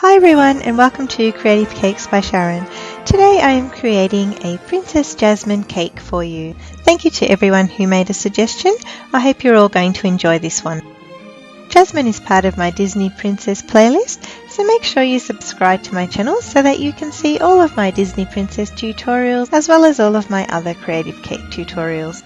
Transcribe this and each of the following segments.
Hi everyone and welcome to Creative Cakes by Sharon. Today I am creating a Princess Jasmine cake for you. Thank you to everyone who made a suggestion. I hope you're all going to enjoy this one. Jasmine is part of my Disney Princess playlist, so make sure you subscribe to my channel so that you can see all of my Disney Princess tutorials as well as all of my other creative cake tutorials.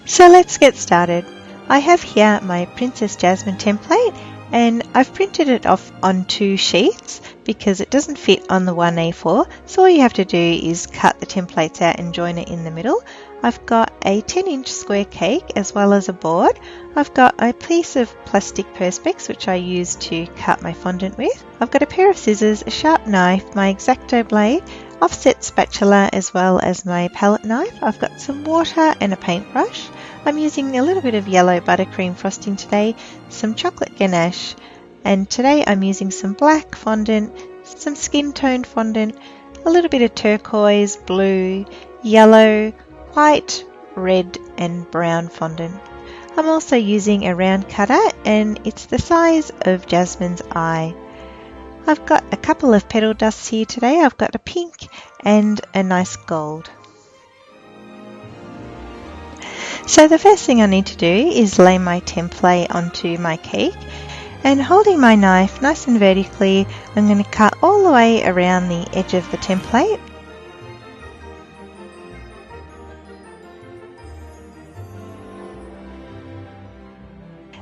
So let's get started. I have here my Princess Jasmine template and I've printed it off on 2 sheets because it doesn't fit on the one A4, so all you have to do is cut the templates out and join it in the middle. I've got a 10-inch square cake as well as a board. I've got a piece of plastic perspex which I use to cut my fondant with. I've got a pair of scissors, a sharp knife, my X-Acto blade, offset spatula as well as my palette knife. I've got some water and a paintbrush. I'm using a little bit of yellow buttercream frosting today, some chocolate ganache, and today I'm using some black fondant, some skin toned fondant, a little bit of turquoise, blue, yellow, white, red and brown fondant. I'm also using a round cutter and it's the size of Jasmine's eye. I've got a couple of petal dusts here today. I've got a pink and a nice gold. So the first thing I need to do is lay my template onto my cake, and holding my knife nice and vertically, I'm going to cut all the way around the edge of the template.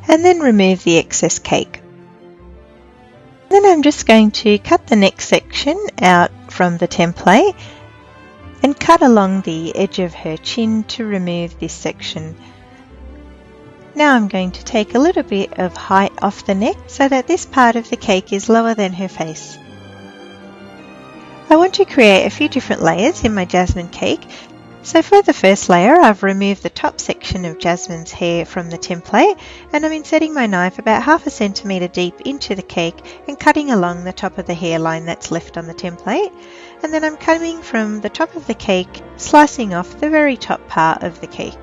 And then remove the excess cake. Then I'm just going to cut the next section out from the template and cut along the edge of her chin to remove this section. Now I'm going to take a little bit of height off the neck so that this part of the cake is lower than her face. I want to create a few different layers in my Jasmine cake. So for the first layer, I've removed the top section of Jasmine's hair from the template and I'm inserting my knife about 1/2 centimetre deep into the cake and cutting along the top of the hairline that's left on the template. And then I'm coming from the top of the cake, slicing off the very top part of the cake.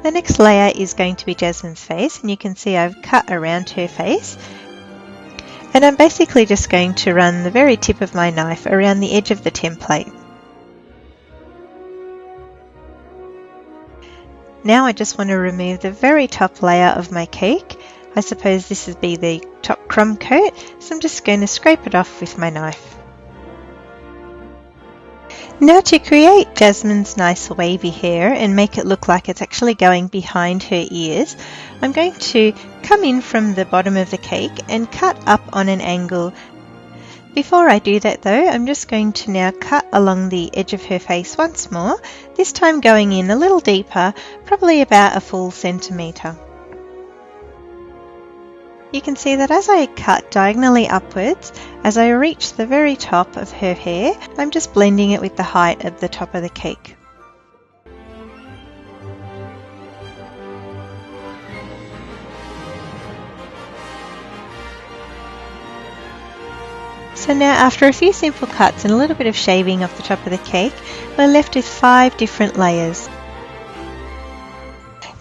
The next layer is going to be Jasmine's face, and you can see I've cut around her face. And I'm basically just going to run the very tip of my knife around the edge of the template. Now I just want to remove the very top layer of my cake. I suppose this would be the top crumb coat, so I'm just going to scrape it off with my knife. Now to create Jasmine's nice wavy hair and make it look like it's actually going behind her ears, I'm going to come in from the bottom of the cake and cut up on an angle. Before I do that though, I'm just going to now cut along the edge of her face once more, this time going in a little deeper, probably about a full centimetre. You can see that as I cut diagonally upwards, as I reach the very top of her hair, I'm just blending it with the height of the top of the cake. So now after a few simple cuts and a little bit of shaving off the top of the cake, we're left with 5 different layers.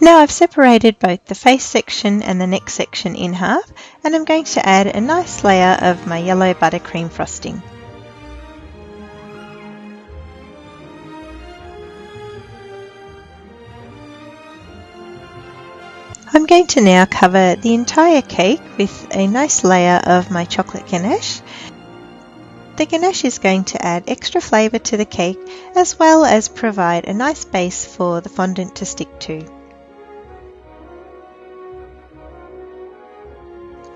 Now I've separated both the face section and the neck section in half, and I'm going to add a nice layer of my yellow buttercream frosting. I'm going to now cover the entire cake with a nice layer of my chocolate ganache. The ganache is going to add extra flavour to the cake as well as provide a nice base for the fondant to stick to.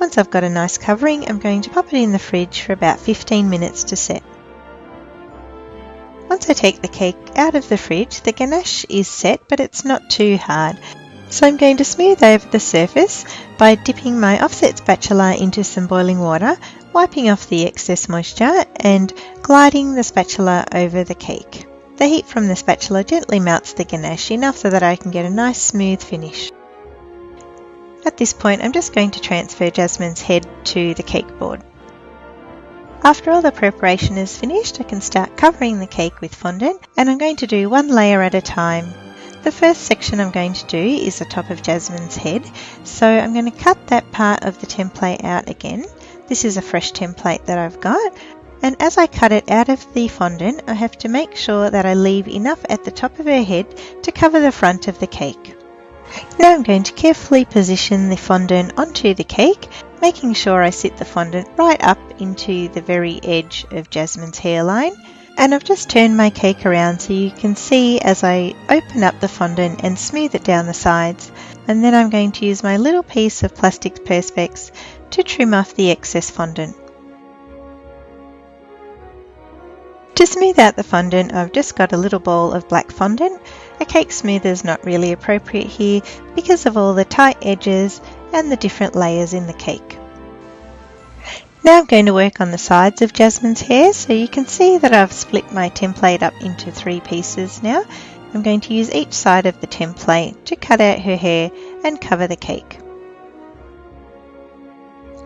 Once I've got a nice covering, I'm going to pop it in the fridge for about 15 minutes to set. Once I take the cake out of the fridge, the ganache is set, but it's not too hard. So I'm going to smooth over the surface by dipping my offset spatula into some boiling water, wiping off the excess moisture and gliding the spatula over the cake. The heat from the spatula gently melts the ganache enough so that I can get a nice smooth finish. At this point, I'm just going to transfer Jasmine's head to the cake board. After all the preparation is finished, I can start covering the cake with fondant, and I'm going to do 1 layer at a time. The first section I'm going to do is the top of Jasmine's head, so I'm going to cut that part of the template out again. This is a fresh template that I've got, and as I cut it out of the fondant, I have to make sure that I leave enough at the top of her head to cover the front of the cake. Now I'm going to carefully position the fondant onto the cake, making sure I sit the fondant right up into the very edge of Jasmine's hairline. And I've just turned my cake around so you can see as I open up the fondant and smooth it down the sides. And then I'm going to use my little piece of plastic perspex to trim off the excess fondant. To smooth out the fondant, I've just got a little ball of black fondant. A cake smoother is not really appropriate here because of all the tight edges and the different layers in the cake. Now I'm going to work on the sides of Jasmine's hair, so you can see that I've split my template up into 3 pieces now. I'm going to use each side of the template to cut out her hair and cover the cake.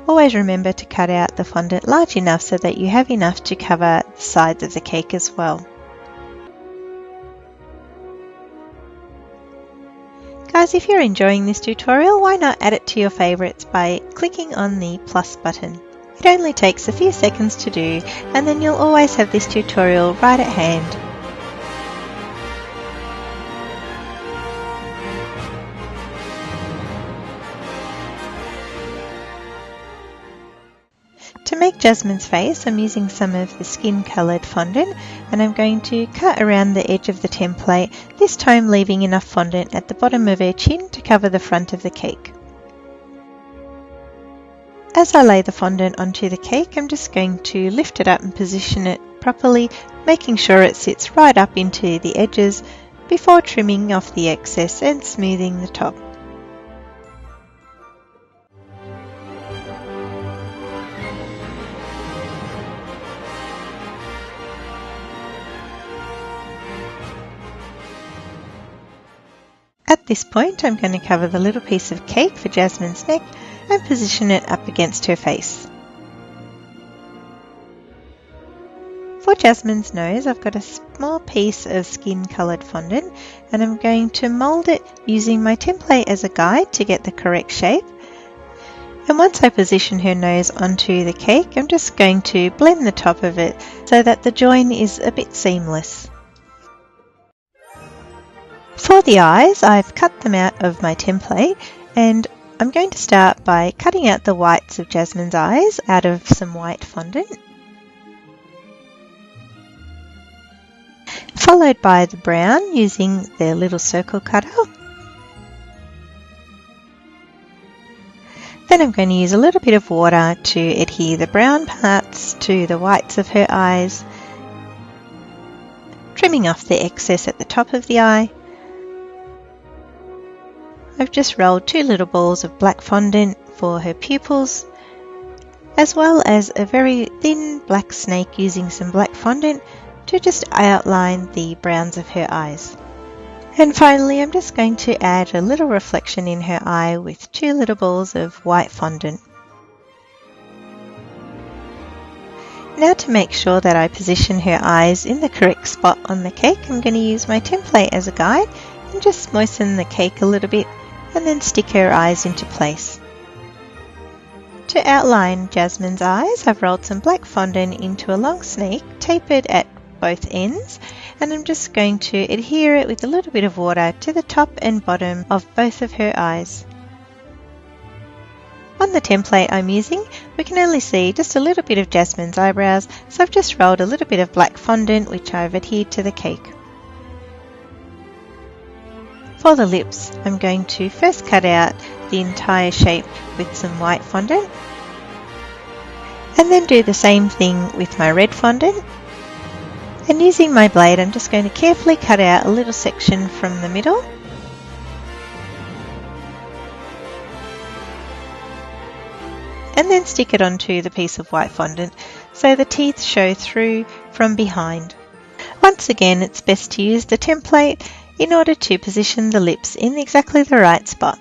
Always remember to cut out the fondant large enough so that you have enough to cover the sides of the cake as well. Guys, if you're enjoying this tutorial, why not add it to your favourites by clicking on the plus button. It only takes a few seconds to do, and then you'll always have this tutorial right at hand. To make Jasmine's face, I'm using some of the skin coloured fondant, and I'm going to cut around the edge of the template, this time leaving enough fondant at the bottom of her chin to cover the front of the cake. As I lay the fondant onto the cake, I'm just going to lift it up and position it properly, making sure it sits right up into the edges before trimming off the excess and smoothing the top. At this point, I'm going to cover the little piece of cake for Jasmine's neck and position it up against her face. For Jasmine's nose, I've got a small piece of skin coloured fondant, and I'm going to mould it using my template as a guide to get the correct shape. And once I position her nose onto the cake, I'm just going to blend the top of it so that the join is a bit seamless. For the eyes, I've cut them out of my template, and I'm going to start by cutting out the whites of Jasmine's eyes out of some white fondant, followed by the brown using the little circle cutter. Then I'm going to use a little bit of water to adhere the brown parts to the whites of her eyes, trimming off the excess at the top of the eye. I've just rolled 2 little balls of black fondant for her pupils, as well as a very thin black snake using some black fondant to just outline the browns of her eyes. And finally, I'm just going to add a little reflection in her eye with 2 little balls of white fondant. Now, to make sure that I position her eyes in the correct spot on the cake, I'm going to use my template as a guide and just moisten the cake a little bit and then stick her eyes into place. To outline Jasmine's eyes, I've rolled some black fondant into a long snake, tapered at both ends, and I'm just going to adhere it with a little bit of water to the top and bottom of both of her eyes. On the template I'm using, we can only see just a little bit of Jasmine's eyebrows, so I've just rolled a little bit of black fondant which I've adhered to the cake. For the lips, I'm going to first cut out the entire shape with some white fondant, and then do the same thing with my red fondant. And using my blade, I'm just going to carefully cut out a little section from the middle. And then stick it onto the piece of white fondant so the teeth show through from behind. Once again, it's best to use the template in order to position the lips in exactly the right spot.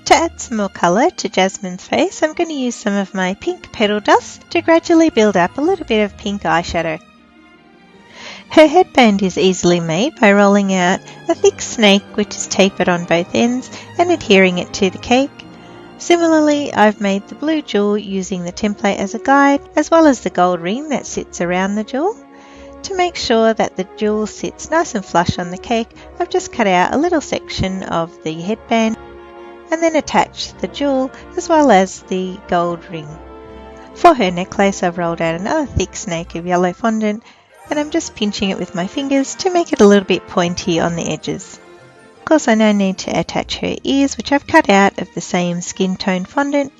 To add some more colour to Jasmine's face, I'm going to use some of my pink petal dust to gradually build up a little bit of pink eyeshadow. Her headband is easily made by rolling out a thick snake which is tapered on both ends and adhering it to the cake. Similarly, I've made the blue jewel using the template as a guide, as well as the gold ring that sits around the jewel. To make sure that the jewel sits nice and flush on the cake, I've just cut out a little section of the headband and then attached the jewel as well as the gold ring. For her necklace, I've rolled out another thick snake of yellow fondant and I'm just pinching it with my fingers to make it a little bit pointy on the edges. Of course, I now need to attach her ears, which I've cut out of the same skin tone fondant.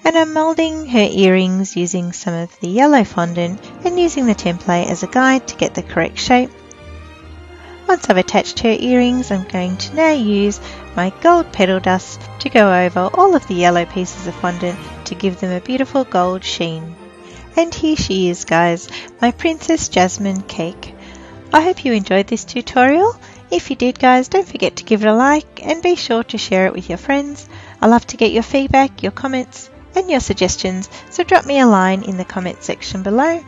And I'm moulding her earrings using some of the yellow fondant and using the template as a guide to get the correct shape. Once I've attached her earrings, I'm going to now use my gold petal dust to go over all of the yellow pieces of fondant to give them a beautiful gold sheen. And here she is, guys, my Princess Jasmine cake. I hope you enjoyed this tutorial. If you did, guys, don't forget to give it a like and be sure to share it with your friends. I love to get your feedback, your comments and your suggestions, so drop me a line in the comment section below.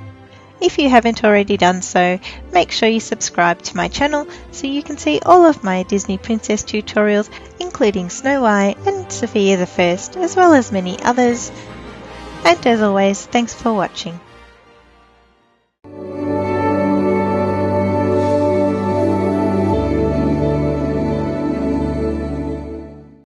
If you haven't already done so, make sure you subscribe to my channel so you can see all of my Disney princess tutorials, including Snow White and Sophia the First, as well as many others. And as always, thanks for watching.